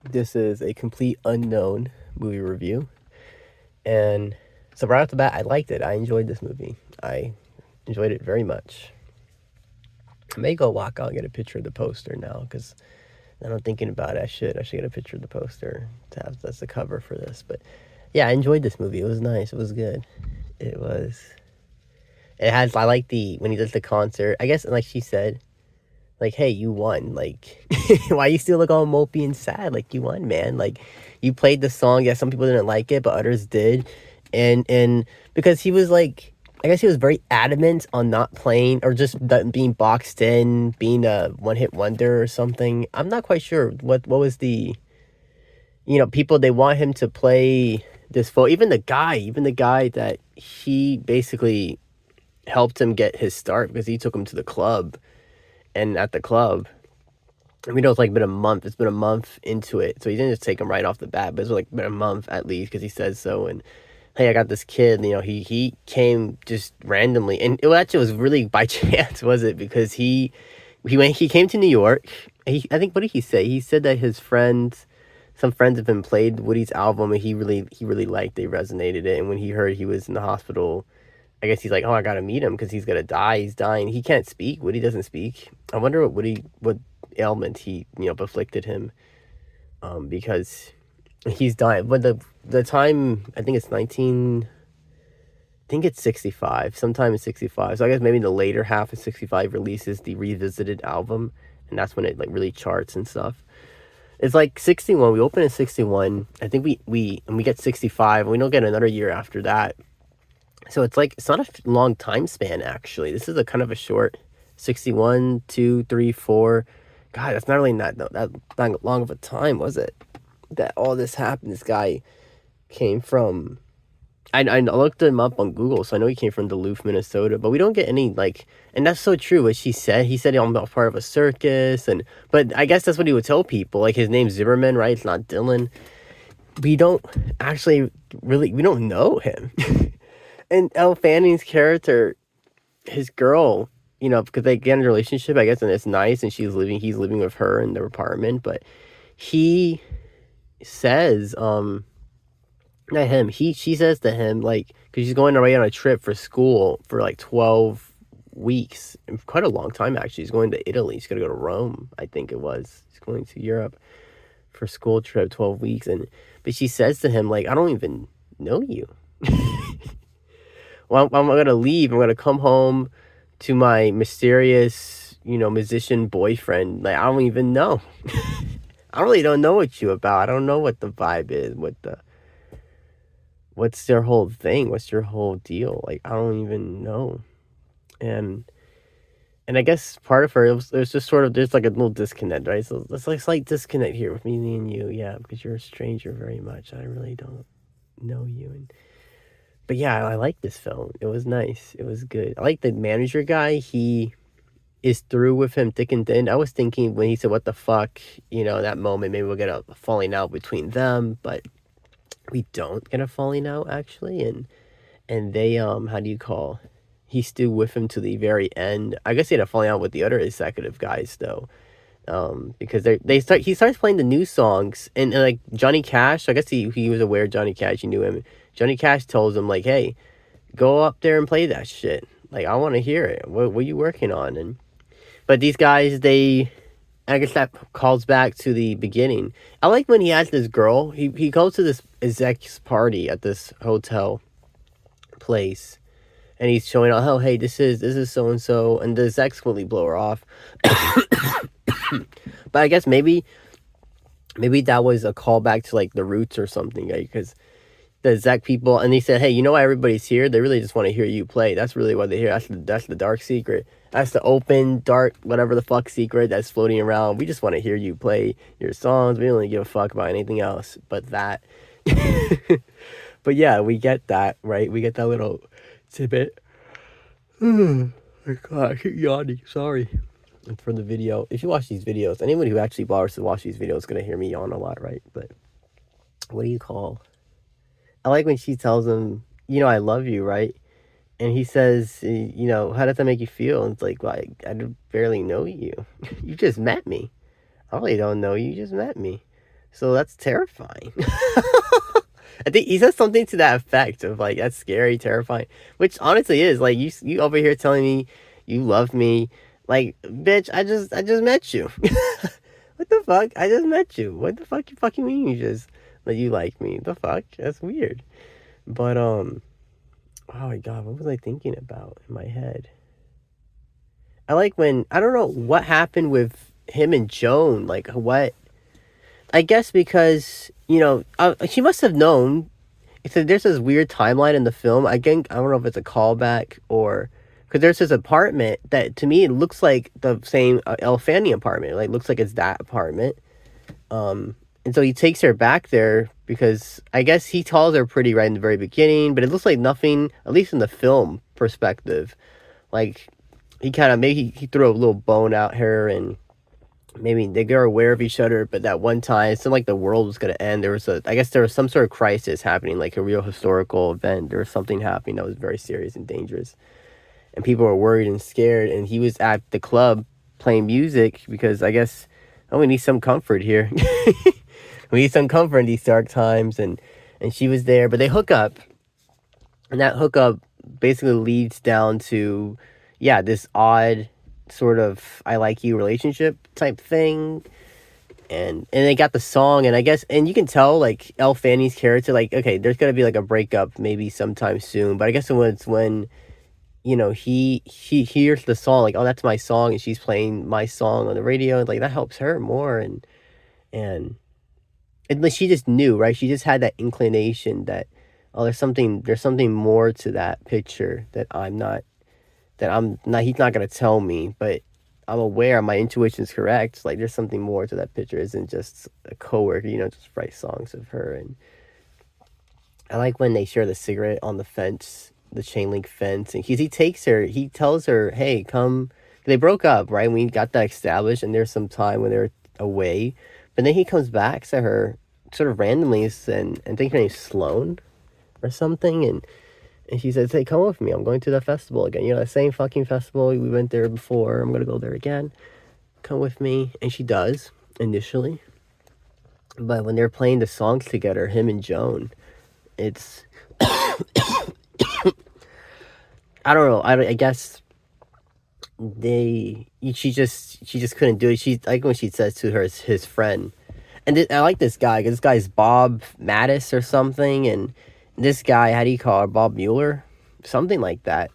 This is a complete unknown movie review. And so, right off the bat, I liked it. I enjoyed this movie. I enjoyed it very much. I may go walk out and get a picture of the poster now because now I'm thinking about it. I should get a picture of the poster to have that's the cover for this. But yeah, I enjoyed this movie. It was nice. It was good. It was. It has. I like the when he does the concert. I guess, like she said, like, hey, you won. Like, why you still look all mopey and sad? Like, you won, man. Like, you played the song. Yeah, some people didn't like it, but others did. And because he was like, I guess he was very adamant on not playing or just being boxed in, being a one hit wonder or something. I'm not quite sure what was the, people they want him to play this for. Even the guy that he basically helped him get his start because he took him to the club and at the club, we know it's like been a month. It's been a month into it, so he didn't just take him right off the bat. But it's like been a month at least because he says so. And hey, I got this kid. He came just randomly, and it actually was really by chance, was it? Because he came to New York. I think, what did he say? He said that some friends of him played Woody's album, and he really liked. They resonated it, and when he heard he was in the hospital, I guess he's like, oh, I gotta meet him because he's gonna die. He's dying. He can't speak. Woody doesn't speak. I wonder what ailment he afflicted him. Because he's dying. But the time, I think it's 19. I think it's 65. Sometime in 65. So I guess maybe the later half of 65 releases the revisited album, and that's when it like really charts and stuff. It's like 61. We open in 61. I think we get 65, and we don't get another year after that. So it's like it's not a long time span actually. This is a kind of a short 61, 2, 3, 4. God, that's not really that long of a time, was it? That all this happened. This guy came from. I looked him up on Google, so I know he came from Duluth, Minnesota. But we don't get any like, and that's so true. What she said, he said I'm a part of a circus, but I guess that's what he would tell people. Like his name's Zimmerman, right? It's not Dylan. We don't actually we don't know him. And Elle Fanning's character, his girl, because they get in a relationship, I guess, and it's nice, and he's living with her in their apartment, but he says, not him, she says to him, like, because she's going away on a trip for school for like 12 weeks, quite a long time, actually. He's going to Italy. He's going to go to Rome, I think it was. He's going to Europe for school trip, 12 weeks, but she says to him, like, I don't even know you. Well, I'm gonna leave. I'm gonna come home to my mysterious, musician boyfriend. Like I don't even know. I really don't know what you about. I don't know what the vibe is. What's their whole thing? What's your whole deal? Like I don't even know. And I guess part of her, there's just sort of there's like a little disconnect, right? So there's like slight disconnect here with me and you, yeah, because you're a stranger very much. I really don't know you, but yeah, I like this film. It was nice. It was good. I like the manager guy. He is through with him thick and thin. I was thinking when he said, what the fuck, that moment, maybe we'll get a falling out between them, but we don't get a falling out, actually. And they, how do you call? He's still with him to the very end. I guess he had a falling out with the other executive guys, though. Because he starts playing the new songs, and like Johnny Cash, I guess he was aware of Johnny Cash, he knew him. Johnny Cash tells him like, hey, go up there and play that shit. Like I want to hear it. What are you working on? But these guys, I guess that calls back to the beginning. I like when he has this girl. He goes to this exec's party at this hotel place, and he's showing out, oh hey, this is so and so, and the execs completely blow her off. But I guess maybe that was a callback to like the Roots or something, right? Because the Zach people, and he said, hey, you know why everybody's here? They really just want to hear you play. That's really why they're here. That's the dark secret. That's the open, dark, whatever the fuck secret that's floating around. We just want to hear you play your songs. We don't really give a fuck about anything else but that. But yeah, we get that, right? We get that little tidbit. Oh my God, I keep yawning. Sorry. And for the video, if you watch these videos, anyone who actually bothers to watch these videos is going to hear me yawn a lot, right? But what do you call? I like when she tells him, I love you, right? And he says, how does that make you feel? And it's like, well, I barely know you. You just met me. I really don't know you. You just met me. So that's terrifying. I think he says something to that effect of like, that's scary, terrifying, which honestly is like, you over here telling me you love me, like, bitch, I just met you. What the fuck? I just met you. What the fuck you fucking mean you just that you like me? The fuck? That's weird. But oh my god, what was I thinking about in my head? I like when I don't know what happened with him and Joan. Like what? I guess because she must have known. So there's this weird timeline in the film. Again, I don't know if it's a callback or because there's this apartment that to me it looks like the same Elle Fanning apartment. Like looks like it's that apartment. And so he takes her back there because I guess he calls her pretty right in the very beginning, but it looks like nothing, at least in the film perspective. Like he kind of maybe he threw a little bone out her and maybe they were aware of each other, but that one time it seemed like the world was gonna end. I guess there was some sort of crisis happening, like a real historical event. There was something happening that was very serious and dangerous, and people were worried and scared. And he was at the club playing music because I guess we need some comfort here. We need some comfort in these dark times, and she was there, but they hook up, and that hookup basically leads down to this odd sort of I like you relationship type thing. And they got the song, and I guess, and you can tell like Elle Fanning's character, like, okay, there's gonna be like a breakup maybe sometime soon, but I guess it's when he hears the song, like, oh, that's my song, and she's playing my song on the radio, and like that helps her more. And like she just knew, right? She just had that inclination that, oh, there's something more to that picture that he's not gonna tell me, but I'm aware my intuition's correct. Like there's something more to that picture. It isn't just a coworker, just write songs of her. And I like when they share the cigarette on the fence, the chain link fence, and he tells her, hey, come. They broke up, right? We got that established, and there's some time when they're away, but then he comes back to her sort of randomly, and I think her name's Sloan or something, and she says, hey, come with me. I'm going to the festival again. The same fucking festival. We went there before. I'm going to go there again. Come with me. And she does, initially. But when they're playing the songs together, him and Joan, it's... I don't know. I guess she just couldn't do it. She like when she says to his friend, and I like this guy because this guy's Bob Mattis or something, and this guy, how do you call it, Bob Mueller, something like that.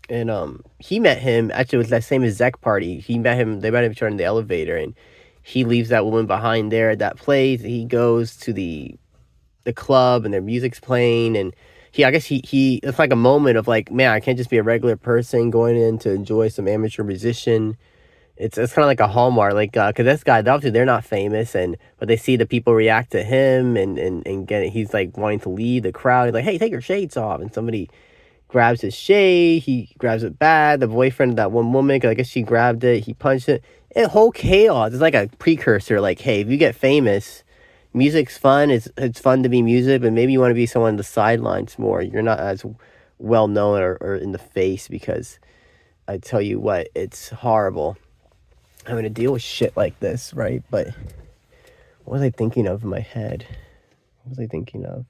And he met him actually with that same exec party. They met each other in the elevator, and he leaves that woman behind there at that place. He goes to the club, and their music's playing, and I guess he it's like a moment of like, man, I can't just be a regular person going in to enjoy some amateur musician. It's kind of like a hallmark, like because this guy, obviously they're not famous, but they see the people react to him and get it. He's like wanting to lead the crowd. He's like, hey, take your shades off, and somebody grabs his shade. He grabs it bad. The boyfriend of that one woman, because I guess she grabbed it. He punched it. Whole chaos. It's like a precursor. Like, hey, if you get famous, music's fun. It's fun to be music, but maybe you want to be someone on the sidelines more. You're not as well known or in the face, because I tell you what, it's horrible having to deal with shit like this, right? But what was I thinking of in my head? What was I thinking of?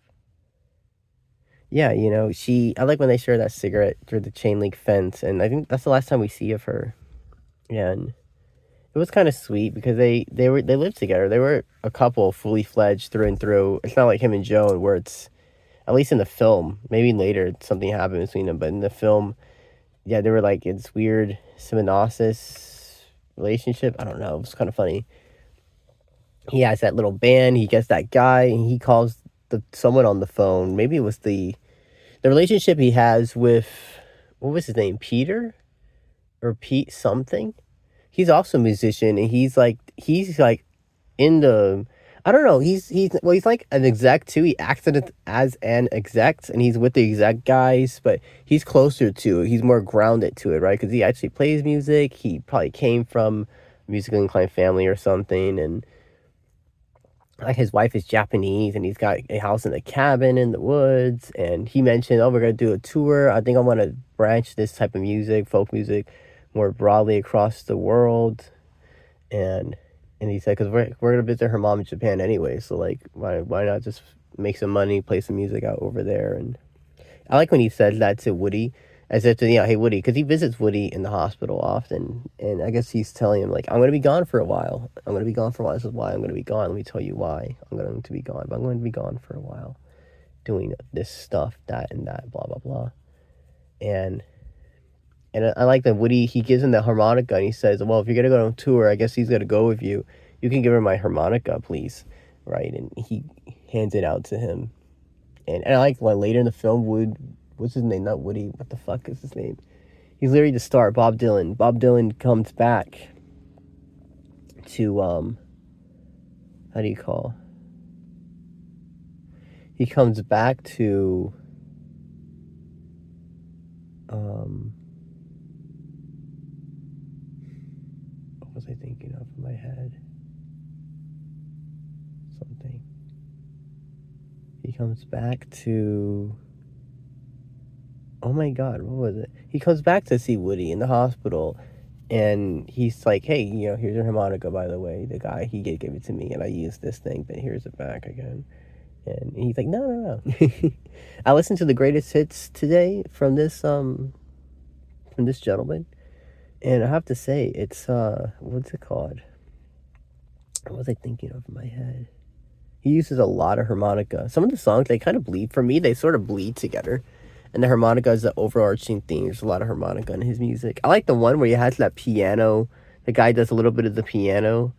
Yeah, I like when they share that cigarette through the chain link fence, and I think that's the last time we see of her. And it was kind of sweet because they lived together. They were a couple, fully fledged through and through. It's not like him and Joan, where it's, at least in the film, maybe later something happened between them, but in the film, yeah, they were like it's weird symbiosis relationship. I don't know. It was kind of funny. He has that little band. He gets that guy, and he calls someone on the phone. Maybe it was the relationship he has with, what was his name, Peter or Pete something. He's also a musician, and he's like in the, I don't know. He's like an exec too. He acted as an exec, and he's with the exec guys, but he's closer to it. He's more grounded to it, right? Because he actually plays music. He probably came from a musically inclined family or something, and like his wife is Japanese, and he's got a house in a cabin in the woods. And he mentioned, oh, we're gonna do a tour. I think I want to branch this type of music, folk music, more broadly across the world. And And he said, because we're gonna visit her mom in Japan anyway, so like, why not just make some money, play some music out over there? And I like when he says that to Woody, as if to, hey Woody, because he visits Woody in the hospital often, and I guess he's telling him like, I'm gonna be gone for a while. I'm gonna be gone for a while. This is why I'm gonna be gone. Let me tell you why I'm going to be gone. But I'm going to be gone for a while, doing this stuff, that and that, blah blah blah. And I like that Woody, he gives him the harmonica and he says, well, if you're gonna go on tour, I guess he's gonna go with you. You can give her my harmonica, please, right? And he hands it out to him. And I like later in the film, what's his name? Not Woody. What the fuck is his name? He's literally the star, Bob Dylan. Bob Dylan comes back to how do you call? He comes back to what was I thinking of in my head? Something. He comes back to, oh my god, what was it? He comes back to see Woody in the hospital, and he's like, hey, here's your harmonica, by the way. The guy, he gave it to me, and I used this thing, but here's it back again. And he's like, no. I listened to the greatest hits today from this gentleman, and I have to say, it's what's it called? What was I thinking of in my head? He uses a lot of harmonica. Some of the songs, they kind of bleed. For me, they sort of bleed together. And the harmonica is the overarching theme. There's a lot of harmonica in his music. I like the one where he has that piano. The guy does a little bit of the piano,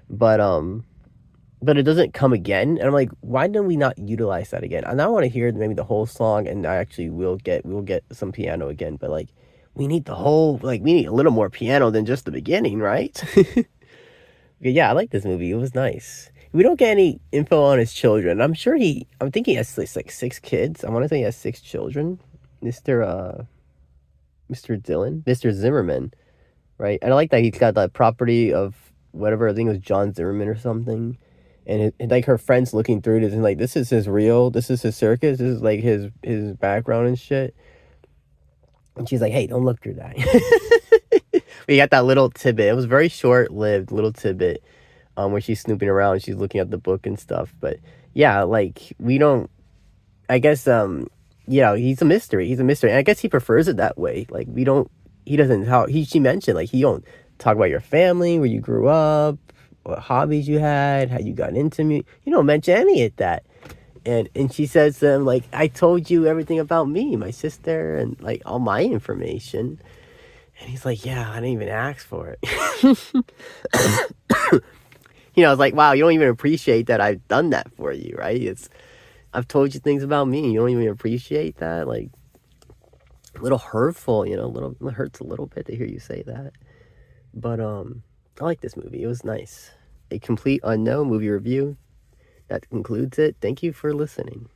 but it doesn't come again. And I'm like, why didn't we not utilize that again? And I want to hear maybe the whole song, and we'll get some piano again. But like, we need we need a little more piano than just the beginning, right? Yeah, I like this movie. It was nice. We don't get any info on his children. I'm thinking he has like 6 kids. I want to say he has 6 children. Mr. Dillon, Mr. Zimmerman, right? And I like that he's got that property of whatever, I think it was John Zimmerman or something. And like her friends looking through this and like, this is his circus. This is like his background and shit. And she's like, hey, don't look through that. We got that little tidbit. It was very short-lived little tidbit. Where she's snooping around, she's looking at the book and stuff. But yeah, like, we don't, I guess, he's a mystery. And I guess he prefers it that way. Like, she mentioned, like, he don't talk about your family, where you grew up, what hobbies you had, how you got into me. You don't mention any of that. And she says to him, like, I told you everything about me, my sister, and, like, all my information. And he's like, yeah, I didn't even ask for it. I was like, wow, you don't even appreciate that I've done that for you, right? I've told you things about me, and you don't even appreciate that. Like, a little hurtful, it hurts a little bit to hear you say that. But I like this movie. It was nice. A complete unknown movie review. That concludes it. Thank you for listening.